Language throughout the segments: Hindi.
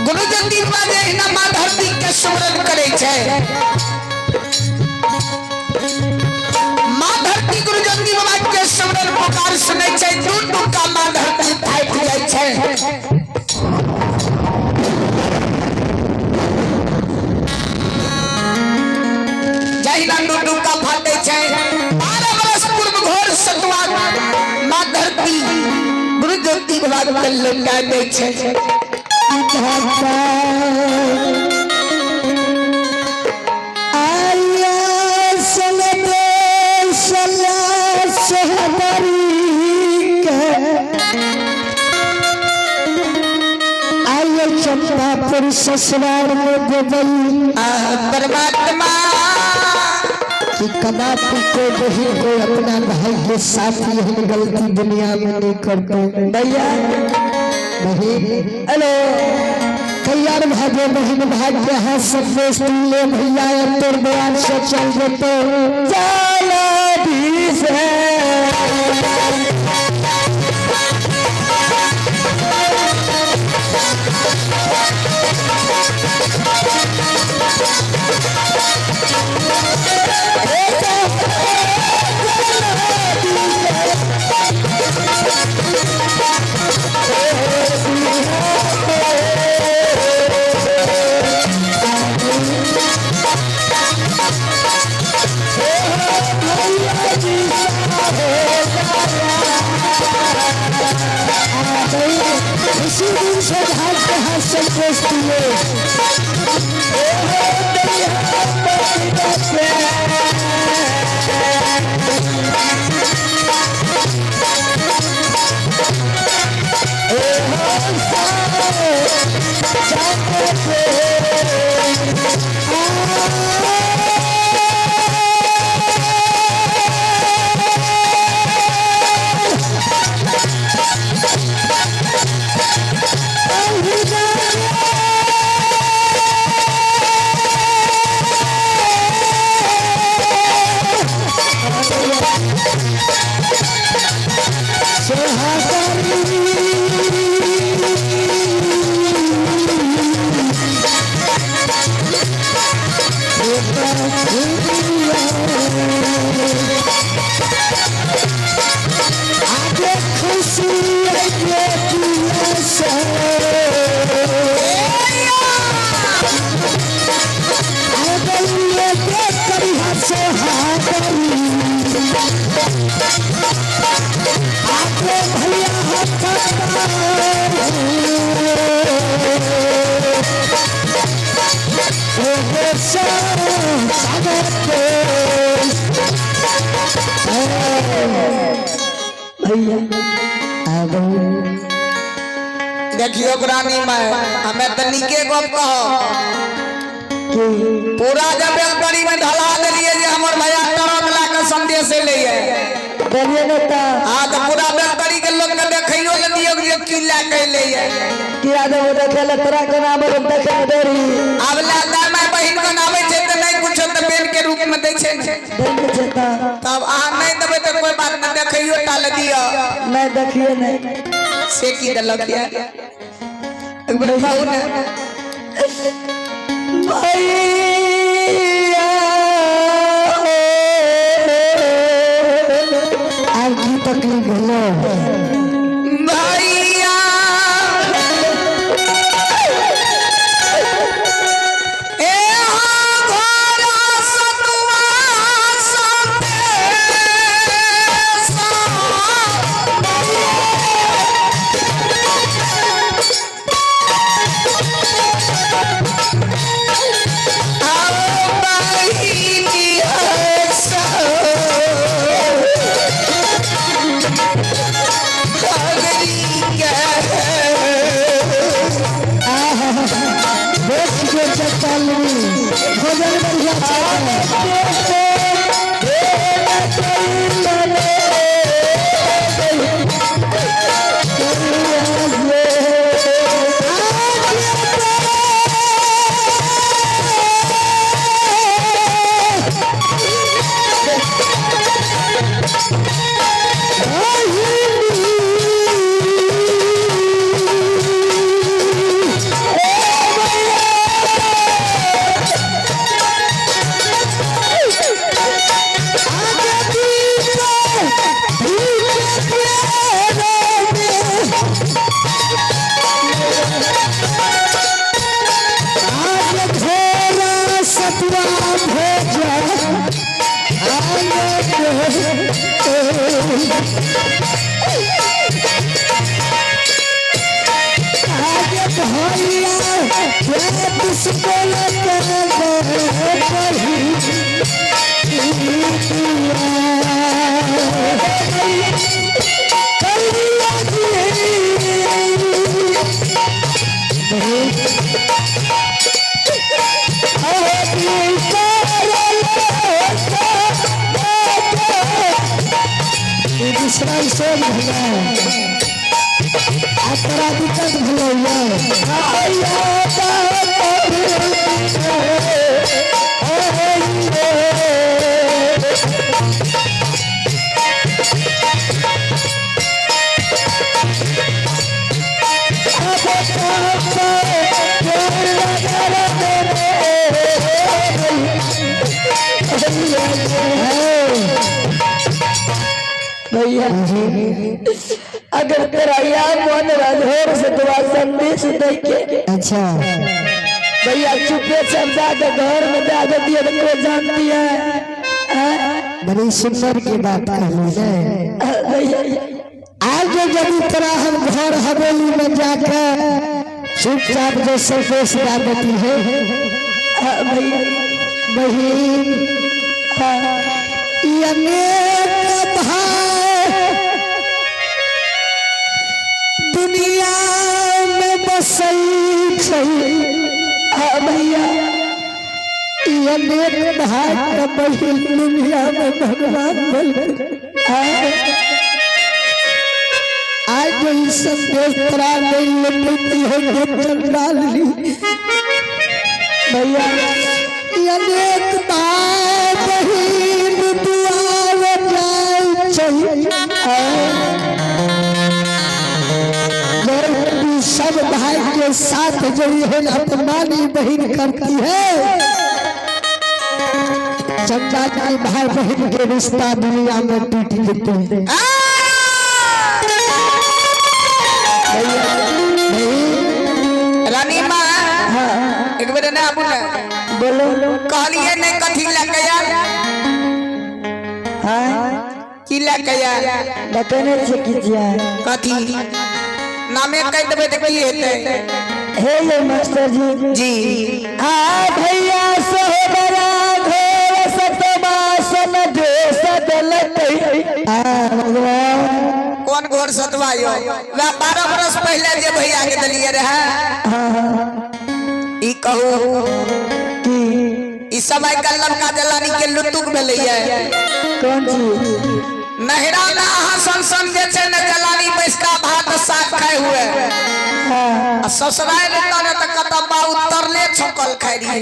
गुरुजन बाजे हिना मां धरती के सुमरन करे छे मां धरती गुरुजन बाबा के सुमरन पुकार सुनै छे दूर का मां धरती थाक जाय छे जहिना डुडू का फाटे छे 12 वर्ष पूर्व घोर सतुआ मां धरती गुरुजन बाबा के लौटा दे छे आया सलते सला सहबरी के आया चंपापुर ससुराल में गोबई परमात्मा कि कदापि को बहन को अपना भाई के साथ यह गलती दुनिया में नहीं करते भैया हेलो तैयार भागे बहन भाग के हाथ सब दोस्त ले भैया अंतर बयान से चल जेतो चलो भी से इसी दिन से भाग के हाथ से दोस्त ले देखियो ग्रामी में हमें तनिके गप कहो पूरा जब बेलपरी में ढला देलिए जे हमर भैया ट्रक ला के संदेश लेए देलिए नेता हां तो पूरा बेलपरी के लोग के देखइयो ले दियो जे की ला के लेए की आदम देखेले तोरा के नाम देखे देरी अब लादा में बहिन को नावे छे त नहीं कुछ त बेन के रूप में दै छे तब आ नहीं देबे त कोई बात न देखइयो टाल दियो नहीं देखिए नहीं से की दलक या एक बार बताओ ना भैया आज की तकलीफ भेलो भैया ए घोड़ा सतुआ भोजन बढ़िया क्या किसको दूसरा से भैया आतरा दिक्कत भैया भैया अगर तेरा यार मन राधोर से दुआ संदेश देके अच्छा भैया चुपे चल जाके घर में जा देती है तो जानती है बड़ी सुंदर की बात कहली है। आज जब तरह हम घर हवेली में जाकर चुपचाप जो संदेश गा देती है भैया बहन दुनिया में बसई भैया दुनिया में भगवान आज जो संदेश डाल ली भैया अनेक बार बहिन दुआ सब भाई के साथ जो है अपमानी बहन करती है चंदा की भाई बहन के रिश्ता दुनिया में टूट देते हैं। रानी माँ एक बार ना बोलो कहलिए ने कथी लगे यार की लगे यार बताने से कीजिए कथी नामे कह देबे त की हेतै हे ये मास्टर जी भैया सोहबरा घोर सतमा सन देश दलतै कौन घोर सतवा यो 12 बरस पहले जे भैया के दलिए रहे ई कहू कि ई समय का लड़का जलानी के लुटुक भेलैया कौन चीज नहरा में आहा संसन जे छै न जलानी बैसका भात साग खाए हुए ससुराल रहता न त कतबा उतरले छकल खाई रही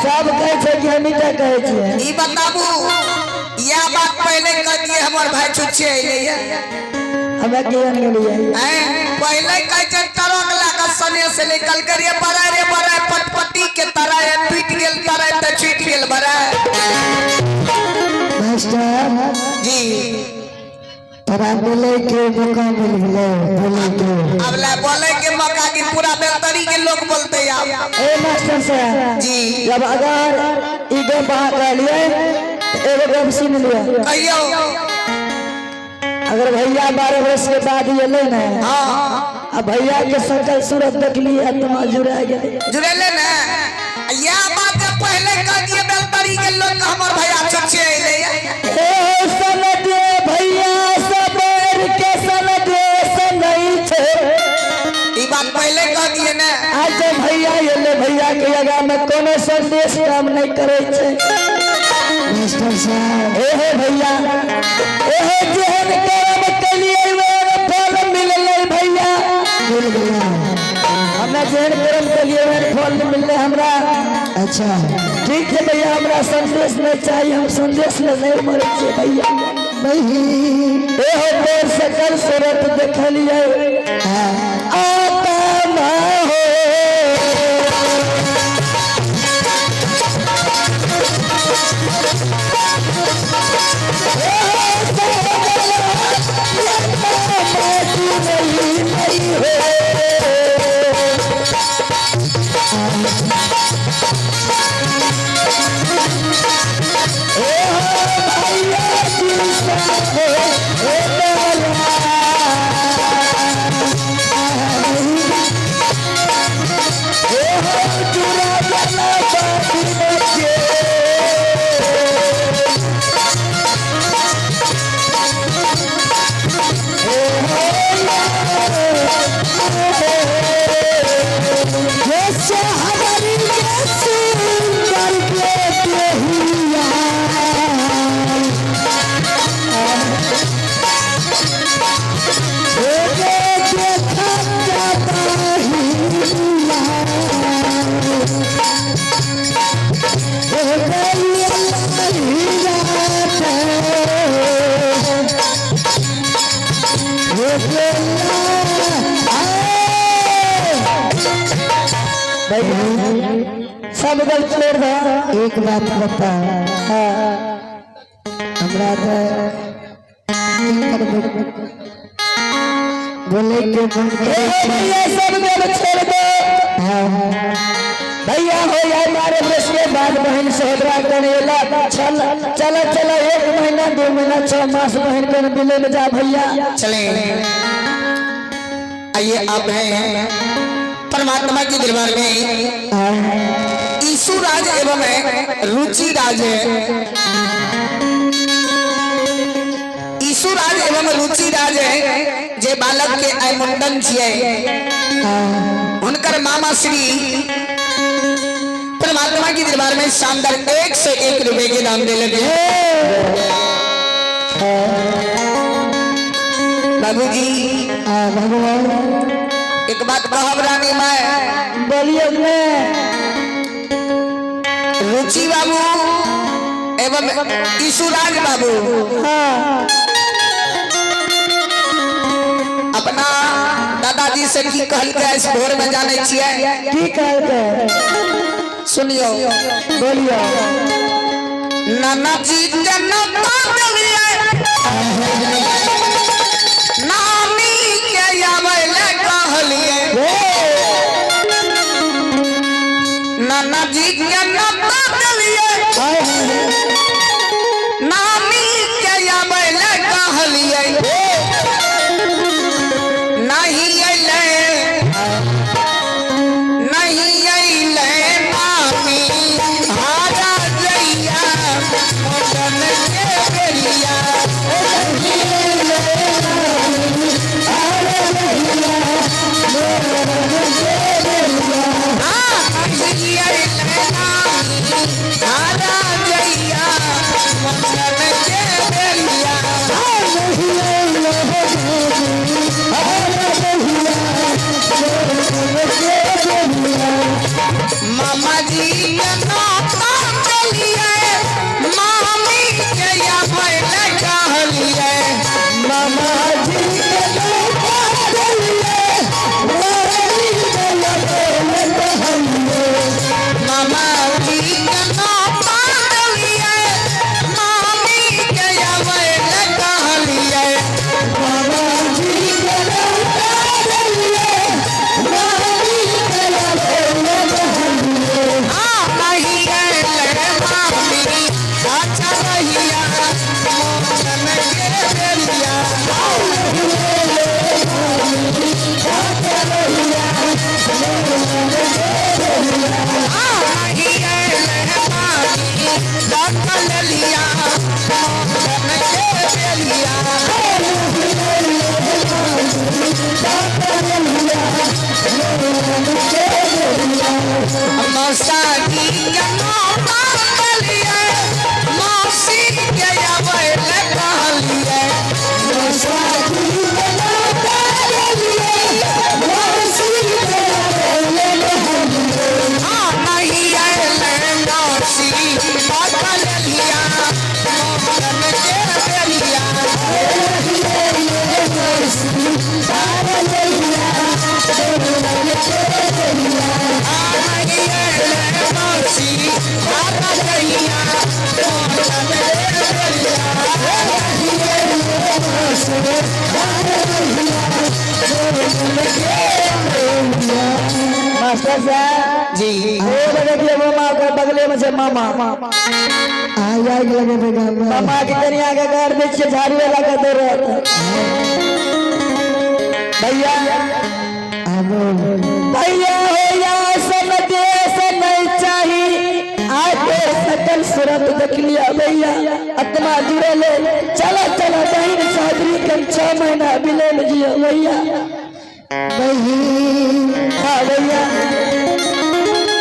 सब कहे छै कि हम इटा कहे छियै ई बताबू या बात पहले कह दिए हमर भाई छुच्छे अइले हमरा के मिलिए पहले कह छै तरक लाग सने से निकल कर ये बड़ा पटपटी के तरह पीट गेल तरह त छीट गेल बड़ा मास्टर जी तोरा बोले के मौका मिल गेलै बोले के अब ले बोले के मौका की पूरा बेहतरी के लोग बोलते आप ए मास्टर साहब जी जब अगर ई गो बात कहलिए एगो गप सुन लियो कहियो अगर भैया 12 वर्ष के बाद ये ले ना हां अब भैया के सकल सूरत देखली आत्मा जुड़ा गेले जुड़ेले ना या बात पहले कह दिए बेहतरी के लोग हमर भैया छुच्छे अइले ए सनद भैया सबर के सनद सनई छे ई बात पहले कह दिए ना आज भैया ये ले भैया के आगा में कोनो संदेश काम नहीं करे छे मास्टर साहब हे भैया ए जेहन कर्म कलिए वो फल मिलले भैया मिल गया हमरा जेहन कर्म कलिए वो फल मिलले हमरा अच्छा ठीक है भैया हमरा संदेश नहीं चाहिए हम संदेश में नहीं मरे छे भैया नहीं ए हो सकल सूरत देखलिए आता ना हो भैया सब गल छोड़ दो। एक बात बता, हमरा बोले के भैया सब गल छोड़ दो। भैया हो यार मारे बस के बाद बहन सहोदरा करेला चल चला चला 1 महीना 2 महीना 6 मास बहन कर मिले में जा भैया चले। आइए आप हैं परमात्मा के दरबार में ईशु राज एवं रुचि राज है। ईशु राज एवं रुचि राज है जे बालक के आय मुंडन छिए उनकर मामा श्री परमात्मा के दरबार में शानदार 101 रुपए के दाम दे लगे। बाबूजी भगवान एक बात कहब रानी मैं बोलिए में रुचि बाबू एवं ईशुराज बाबू अपना दादाजी से की कहल के इस भोर में जाने छिए की कहल के सुनियो बोलिए। नाना जी जन्म नानी के आवेले कहलिए नाना जी जन्म नानी के आवेले कहलिए नहीं अइले नहीं अइले मामी हारा जइया मोटन के बेलिया मामा जी मामी के कहलिए मामा जी मामा जी मामी के कहलिए नहीं अइले मामी अच्छा रहिया मोटन के बेलिया नहीं अइले मामी दखल लिया मोटन के बेलिया मौसाजी मौसी के आवेले कहलिए नहीं अइले मौसी दखल लिया मोटन के बेलिया नहीं अइले मौसी दखल लिया मोटन मास्टर साहब जी ये लगे कि मामा के बगले में से मामा आया लगे बेगा मामा की कनिया के घर में से झाड़ू वाला का दे रहा भैया भैया हो या समझे से नहीं चाहिए आके सकल सूरत देख लिया भैया आत्मा जुड़े ले चला चला बहन सादरी कम 6 महीना मिले में जियो भैया बहन हाँ भैया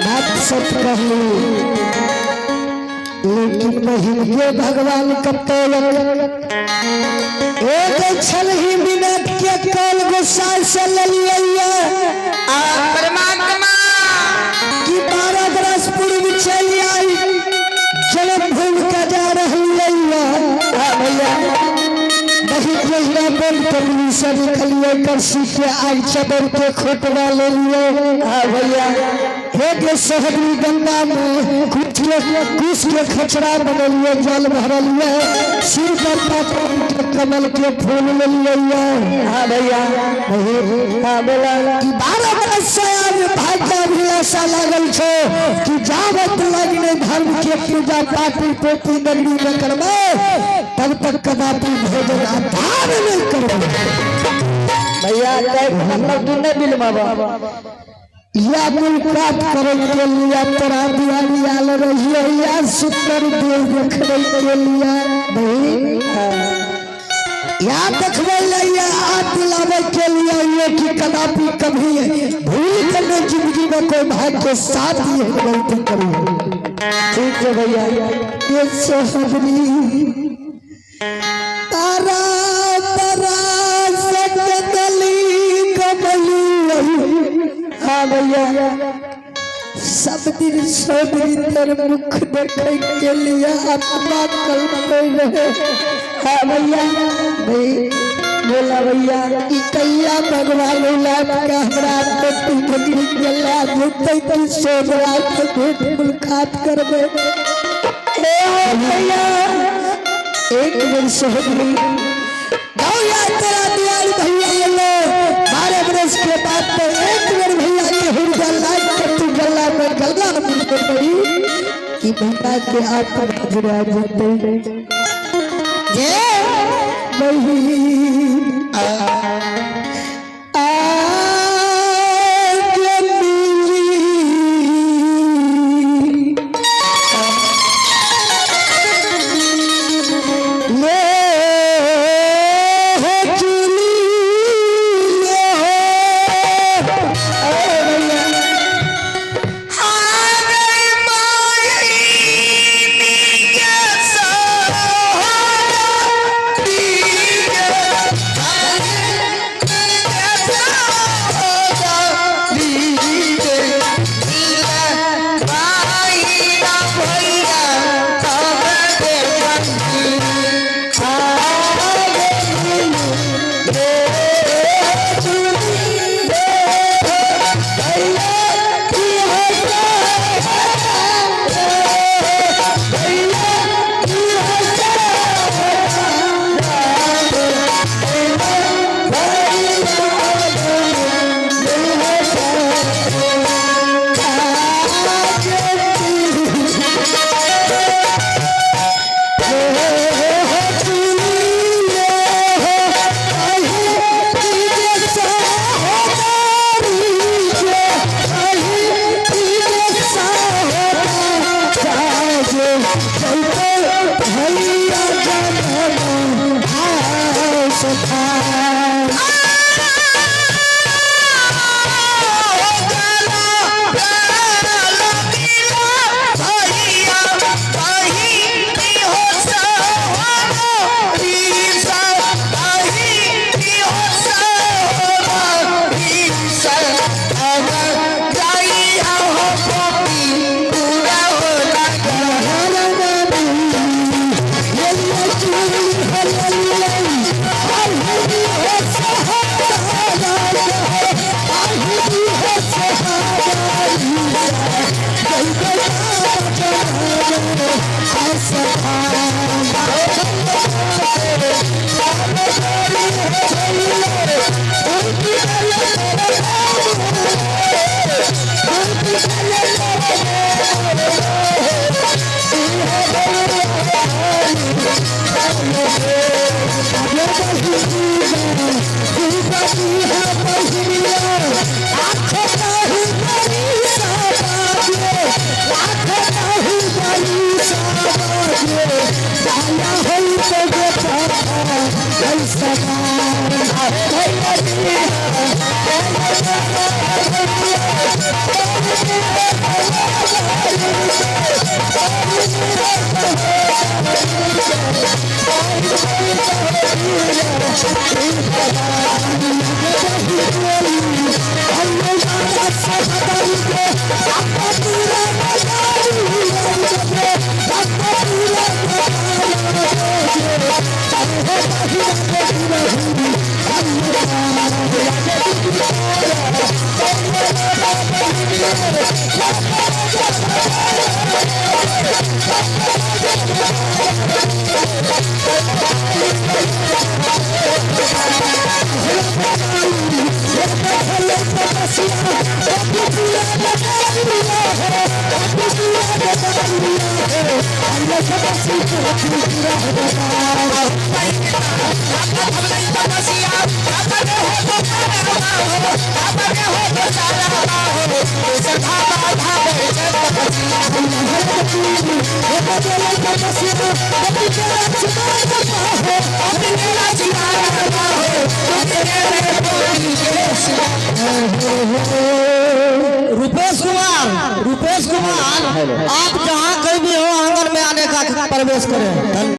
बात सच कहलू लेकिन बहन के भगवान कब तक एक छल ही मिनट के काल गुस्सा से ललिया परमात्मा कि 12 बरस पूर्व चली आई जन्म भूमि का जा रही भैया बहुत महिला बन पड़ी सब निकलिए कर सीखे आई चबर के खोटवा ले लिए हाँ भैया एक सहरी गंगा में कुछ के खचरा बनलिए जल भरलिए सिर पर कमल के फूल लिए। हाँ भैया हाँ बोला 12 बरस से आज भाग्य भी ऐसा लागल छो कि जावत लगने धर्म के पूजा पाठ पोती नगरी में करबे तब तक कदापि भोजन आधार नहीं करबे। भैया मतलब तू नहीं बिल बाबा या मुलाकात करे के लिए तोरा दियाली आल रही या सुंदर देव देखने के लिए भाई या देखबे या हाथ लावे के लिए ये कि कदापि कभी भूल करने जिंदगी में कोई भाग के साथ ये गलती करी। ठीक है भैया ये सहबरी तारा तारा सकदली कमली। हाँ भैया सब दिन तेरे मुख देखे के लिए आत्मा कल्पते रहे। हाँ भैया भाई बोला भैया कि कैया भगवान का हमरा पेटी गगरी गला मुते की सोबरा के भेंट मुलाकात करबे। ए भैया एक दिन सहबरी गौया तेरा दियाल भैया ले 12 बरस के बाद तो एक बार भैया के हुर्जा लाग के तू गला में गला मिल के पड़ी कि भैया के आप पर जुड़ा जाते ये नहीं Hey, रुपेश कुमार, आप जहाँ कहीं भी हो आंगन में आने का प्रवेश करें।